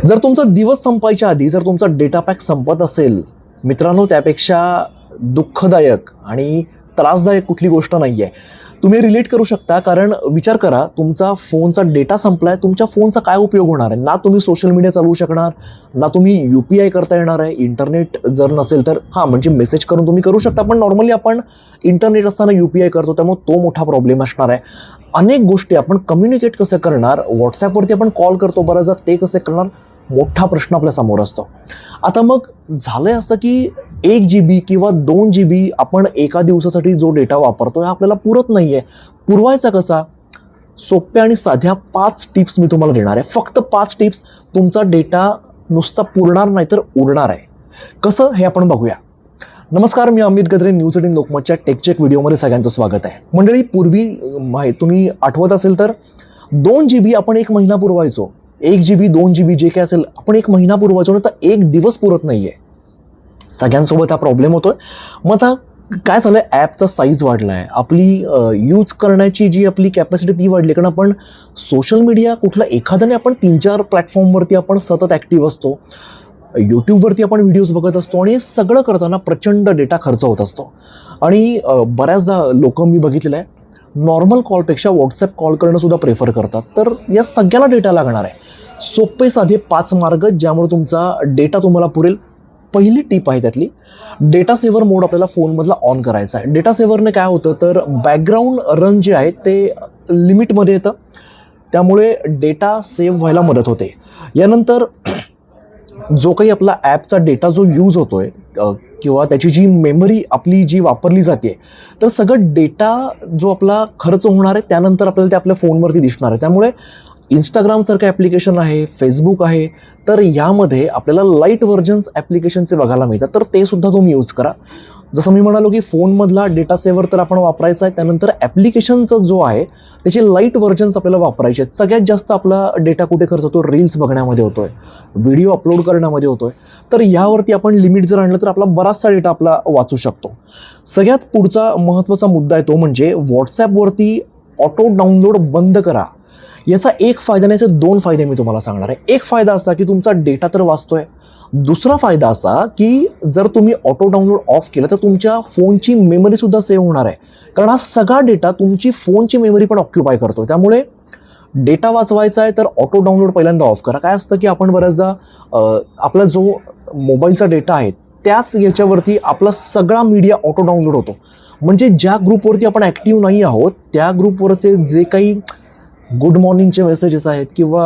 जर तुमचा दिवस संपायच्या आधी जर तुमचा डेटा पॅक संपत असेल मित्रांनो, त्यापेक्षा दुःखदायक आणि त्रासदायक कुठली गोष्ट नाही आहे. तुम्ही रिलेट करू शकता, कारण विचार करा, तुमचा फोनचा डेटा संपलाय, तुमच्या फोनचा काय उपयोग होणार आहे? ना तुम्ही सोशल मीडिया चालवू शकणार, ना तुम्ही UPI करता येणार आहे. इंटरनेट जर नसेल तर म्हणजे मेसेज करून तुम्ही करू शकता, पण नॉर्मली आपण इंटरनेट असताना UPI करतो, त्यामुळे तो मोठा प्रॉब्लेम असणार आहे. अनेक गोष्टी आपण कम्युनिकेट कसं करणार, व्हॉट्सॲपवरती आपण कॉल करतो बरं, ते कसे करणार, मोठा प्रश्न आपल्या समोर असतो. आता मग झालंय असं की 1 GB किंवा 2 GB आपण एका दिवसासाठी जो डेटा वापरतो हा आपल्याला पुरत नाहीये. पुरवायचा कसा? सोप्या आणि साध्या 5 टिप्स मी तुम्हाला देणार आहे. फक्त 5 टिप्स, तुमचा डेटा नुसता पुरणार नाही तर उरणार आहे. कसं हे आपण बघूया. नमस्कार, मी अमित गद्रे, न्यूज 18 लोकमतच्या टेकचेक व्हिडिओमध्ये सगळ्यांचं स्वागत आहे. मंडळी, पूर्वी तुम्ही आठवत असेल तर 2 GB आपण 1 महिना पुरवायचो. 1 GB 2 GB जे काय असेल आपण 1 महिना पुरवायचो, ना तर 1 दिवस पुरत नाहीये. सगळ्यांसोबत हा प्रॉब्लेम होतोय. मग आता काय झालंय, ॲपचा साईज वाढलाय, आपली यूज करण्याची जी आपली कॅपॅसिटी ती वाढली, कारण आपण सोशल मीडिया कुठला एखाद्याने आपण 3-4 प्लॅटफॉर्मवरती आपण सतत ॲक्टिव्ह असतो. यूट्यूबवरती आपण व्हिडिओज बघत असतो आणि हे सगळं करताना प्रचंड डेटा खर्च होत असतो. आणि बऱ्याचदा लोक मी बघितलेलं आहे, नॉर्मल कॉलपेक्षा व्हॉट्सॲप कॉल करणं सुद्धा प्रेफर करतात. तर या सगळ्यांना डेटा लागणार आहे. सोपे साधे 5 मार्ग ज्यामुळे तुमचा डेटा तुम्हाला पुरेल. पहिली टिप आहे त्यातली, डेटा सेव्हर मोड आपल्याला फोनमधला ऑन करायचा आहे. डेटा सेव्हरने काय होतं तर बॅकग्राऊंड रन जे आहे ते लिमिटमध्ये येतं, त्यामुळे डेटा सेव्ह व्हायला मदत होते. यानंतर जो काही आपला ॲपचा डेटा जो यूज होतोय किंवा त्याची जी मेमरी आपली जी वापरली जाते, तर सगळं डेटा जो आपला खर्च होणार आहे त्यानंतर आपल्याला ते आपल्या फोनवरती दिसणार आहे. त्यामुळे इंस्टाग्रामसारखं ॲप्लिकेशन आहे, फेसबुक आहे, तर यामध्ये आपल्याला लाईट व्हर्जन्स ॲप्लिकेशनचे बघायला मिळतात, तर ते सुद्धा तुम्ही यूज करा. जसं मी म्हणालो की फोनमधला डेटा सेव्हर तर आपण वापरायचा आहे, त्यानंतर ॲप्लिकेशनचा जो आहे त्याचे लाईट व्हर्जन्स आपल्याला वापरायचे आहेत. सगळ्यात जास्त आपला डेटा कुठे खर्च होतो? रील्स बघण्यामध्ये होतोय, व्हिडिओ अपलोड करण्यामध्ये होतोय. तर यावरती आपण लिमिट जर आणलं तर आपला बराचसा डेटा आपला वाचू शकतो. सगळ्यात पुढचा महत्त्वाचा मुद्दा आहे तो म्हणजे व्हॉट्सॲपवरती ऑटो डाउनलोड बंद करा. याचा एक फायदा नाही, याचे 2 फायदे मी तुम्हाला सांगणार आहे. एक फायदा असा की तुमचा डेटा तर वाचतोय. दुसरा फायदा असा की जर तुम्ही ऑटो डाउनलोड ऑफ केलं तर तुमच्या फोनची मेमरी सुद्धा सेव्ह होणार आहे, कारण हा सगळा डेटा तुमची फोनची मेमरी पण ऑक्युपाय करतो. त्यामुळे डेटा वाचवायचा आहे तर ऑटो डाउनलोड पहिल्यांदा ऑफ करा. काय असतं की आपण बऱ्याचदा आपला जो मोबाईलचा डेटा आहे त्याच याच्यावरती आपला सगळा मीडिया ऑटो डाउनलोड होतो. म्हणजे ज्या ग्रुपवरती आपण ॲक्टिव्ह नाही आहोत त्या ग्रुपवरचे जे काही गुड मॉर्निंगचे मेसेजेस आहेत किंवा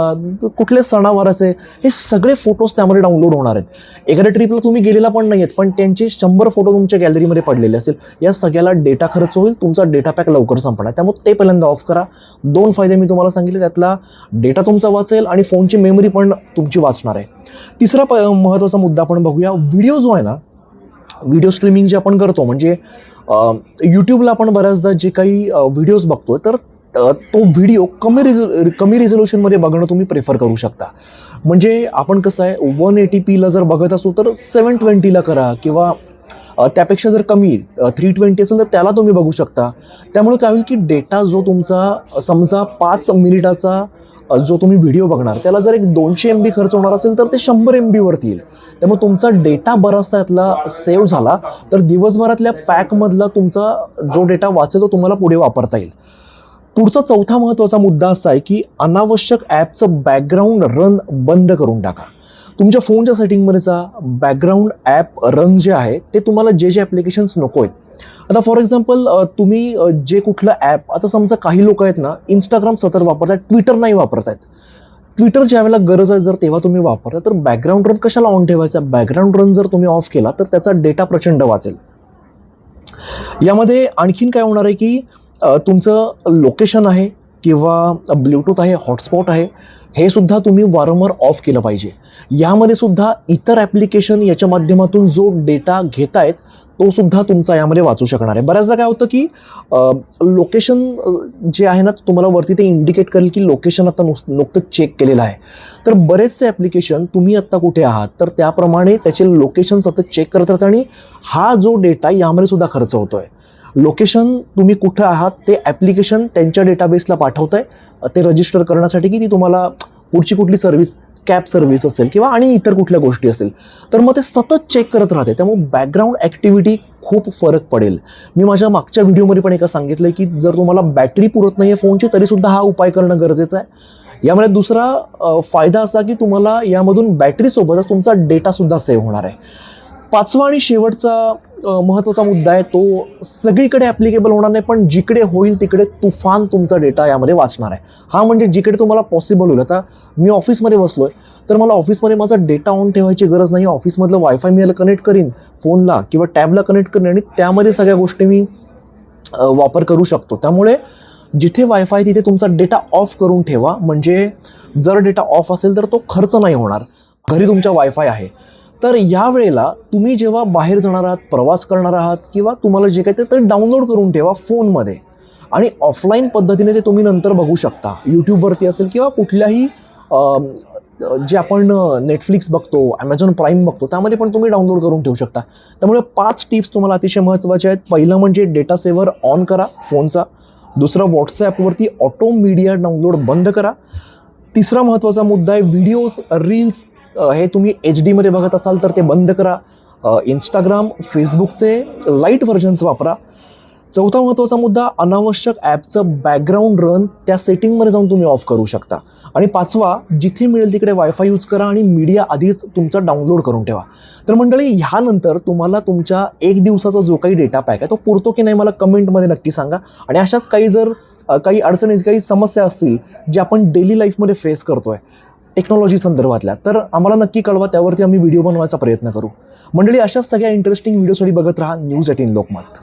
कुठले सणावाराचे, हे सगळे फोटोज त्यामध्ये डाउनलोड होणार आहेत. एखाद्या ट्रिपला तुम्ही गेलेला पण नाही आहेत, पण त्यांचे 100 फोटो तुमच्या गॅलरीमध्ये पडलेले असेल. या सगळ्याला डेटा खर्च होईल, तुमचा डेटा पॅक लवकर संपणार. त्यामुळे ते पहिल्यांदा ऑफ करा. 2 फायदे मी तुम्हाला सांगितले, त्यातला डेटा तुमचा वाचेल आणि फोनची मेमरी पण तुमची वाचणार आहे. तिसरा महत्त्वाचा मुद्दा आपण बघूया. व्हिडिओ जो आहे ना, व्हिडिओ स्ट्रीमिंग जे आपण करतो, म्हणजे यूट्यूबला आपण बऱ्याचदा जे काही व्हिडिओज बघतो, तर तो व्हिडिओ कमी रिझोल्युशनमध्ये बघणं तुम्ही प्रेफर करू शकता. म्हणजे आपण कसं आहे, 180pला जर बघत असू तर 720ला करा, किंवा त्यापेक्षा जर कमी 320 असेल तर त्याला तुम्ही बघू शकता. त्यामुळे काय होईल की डेटा जो तुमचा समजा 5 मिनिटाचा जो तुम्ही व्हिडिओ बघणार त्याला जर एक 200 MB खर्च होणार असेल तर ते 100 MB वरती येईल. त्यामुळे तुमचा डेटा बराचसा यातला सेव्ह झाला तर दिवसभरातल्या पॅकमधला तुमचा जो डेटा वाचेल तो तुम्हाला पुढे वापरता येईल. पुढचा चौथा महत्त्वाचा मुद्दा असा आहे की अनावश्यक ॲपचं बॅकग्राऊंड रन बंद करून टाका. तुमच्या फोनच्या सेटिंगमध्ये जा, बॅकग्राऊंड ॲप रन जे आहे ते तुम्हाला जे ॲप्लिकेशन्स नको आहेत. आता फॉर एक्झाम्पल तुम्ही जे कुठलं ॲप, आता समजा काही लोक आहेत ना इंस्टाग्राम सतत वापरतात, ट्विटर नाही वापरत आहेत. ट्विटर ज्या वेळेला गरज आहे जर तेव्हा तुम्ही वापरता, तर बॅकग्राऊंड रन कशाला ऑन ठेवायचा? बॅकग्राऊंड रन जर तुम्ही ऑफ केला तर त्याचा डेटा प्रचंड वाचेल. यामध्ये आणखीन काय होणार आहे की तुमचं लोकेशन आहे किंवा ब्ल्यूटूथ आहे, हॉटस्पॉट आहे, हे सुद्धा तुम्ही वारंवार ऑफ केलं पाहिजे. यामध्ये सुद्धा इतर ॲप्लिकेशन याच्या माध्यमातून जो डेटा घेत आहेत तो सुद्धा तुमचा यामध्ये वाचू शकणार आहे. बऱ्याचदा काय होतं की लोकेशन जे आहे ना, तुम्हाला वरती ते इंडिकेट करेल की लोकेशन आता नुकतंच चेक केलेलं आहे. तर बरेचसे ॲप्लिकेशन तुम्ही आत्ता कुठे आहात तर त्याप्रमाणे त्याचे लोकेशन सतत चेक करत राहतात आणि हा जो डेटा यामध्ये सुद्धा खर्च होतोय. लोकेशन तुम्ही कुठं आहात ते ॲप्लिकेशन त्यांच्या डेटाबेसला पाठवत आहे ते रजिस्टर करण्यासाठी की ती तुम्हाला पुढची कुठली सर्व्हिस कॅब सर्व्हिस असेल किंवा आणि इतर कुठल्या गोष्टी असेल, तर मग ते सतत चेक करत राहते. त्यामुळे बॅकग्राऊंड ॲक्टिव्हिटी खूप फरक पडेल. मी माझ्या मागच्या व्हिडिओमध्ये पण एका सांगितलं की जर तुम्हाला बॅटरी पुरत नाही आहे फोनची, तरीसुद्धा हा उपाय करणं गरजेचं आहे. यामध्ये दुसरा फायदा असा की तुम्हाला यामधून बॅटरीसोबतच तुमचा डेटासुद्धा सेव्ह होणार आहे. पाचवा आणि शेवटचा महत्त्वाचा मुद्दा आहे, तो सगळीकडे ॲप्लिकेबल होणार नाही, पण जिकडे होईल तिकडे तुफान तुमचा डेटा यामध्ये वाचणार आहे. हा म्हणजे जिकडे तुम्हाला पॉसिबल होईल. आता मी ऑफिसमध्ये बसलो आहे, तर मला ऑफिसमध्ये माझा डेटा ऑन ठेवायची गरज नाही. ऑफिसमधलं वायफाय मी याला कनेक्ट करीन, फोनला किंवा टॅबला कनेक्ट करीन आणि त्यामध्ये सगळ्या गोष्टी मी वापर करू शकतो. त्यामुळे जिथे वायफाय तिथे तुमचा डेटा ऑफ करून ठेवा, म्हणजे जर डेटा ऑफ असेल तर तो खर्च नाही होणार. घरी तुमच्या वायफाय आहे, तर या वेळेला तुम्ही जेव्हा बाहेर जाणार आहात, प्रवास करणार आहात किंवा तुम्हाला जे काही ते डाउनलोड करून ठेवा फोनमध्ये आणि ऑफलाईन पद्धतीने ते तुम्ही नंतर बघू शकता. यूट्यूबवरती असेल किंवा कुठल्याही जे आपण नेटफ्लिक्स बघतो, ॲमेझॉन प्राईम बघतो, त्यामध्ये पण तुम्ही डाउनलोड करून ठेवू शकता. त्यामुळे 5 टिप्स तुम्हाला अतिशय महत्त्वाच्या आहेत. पहिलं म्हणजे डेटा सेव्हर ऑन करा फोनचा. दुसरं, व्हॉट्सॲपवरती ऑटो मीडिया डाउनलोड बंद करा. तिसरा महत्त्वाचा मुद्दा आहे, व्हिडिओज, रील्स हे तुम्ही HD मध्ये बघत असाल तर ते बंद करा. इंस्टाग्राम, फेसबुकचे लाईट व्हर्जन्स वापरा. चौथा महत्त्वाचा मुद्दा, अनावश्यक ॲपचं बॅकग्राऊंड रन त्या सेटिंगमध्ये जाऊन तुम्ही ऑफ करू शकता. आणि पाचवा, जिथे मिळेल तिकडे वायफाय यूज करा आणि मीडिया आधीच तुमचा डाउनलोड करून ठेवा. तर मंडळी, ह्यानंतर तुम्हाला तुमच्या 1 दिवसाचा जो काही डेटा पॅक आहे तो पुरतो की नाही मला कमेंटमध्ये नक्की सांगा. आणि अशाच काही अडचणी, काही समस्या असतील ज्या आपण डेली लाईफमध्ये फेस करतोय टेक्नॉलॉजी संदर्भातल्या, तर आम्हाला नक्की कळवा. त्यावरती आम्ही व्हिडिओ बनवायचा प्रयत्न करू. मंडळी, अशाच सगळ्या इंटरेस्टिंग व्हिडिओसाठी बघत राहा न्यूज 18 लोकमत.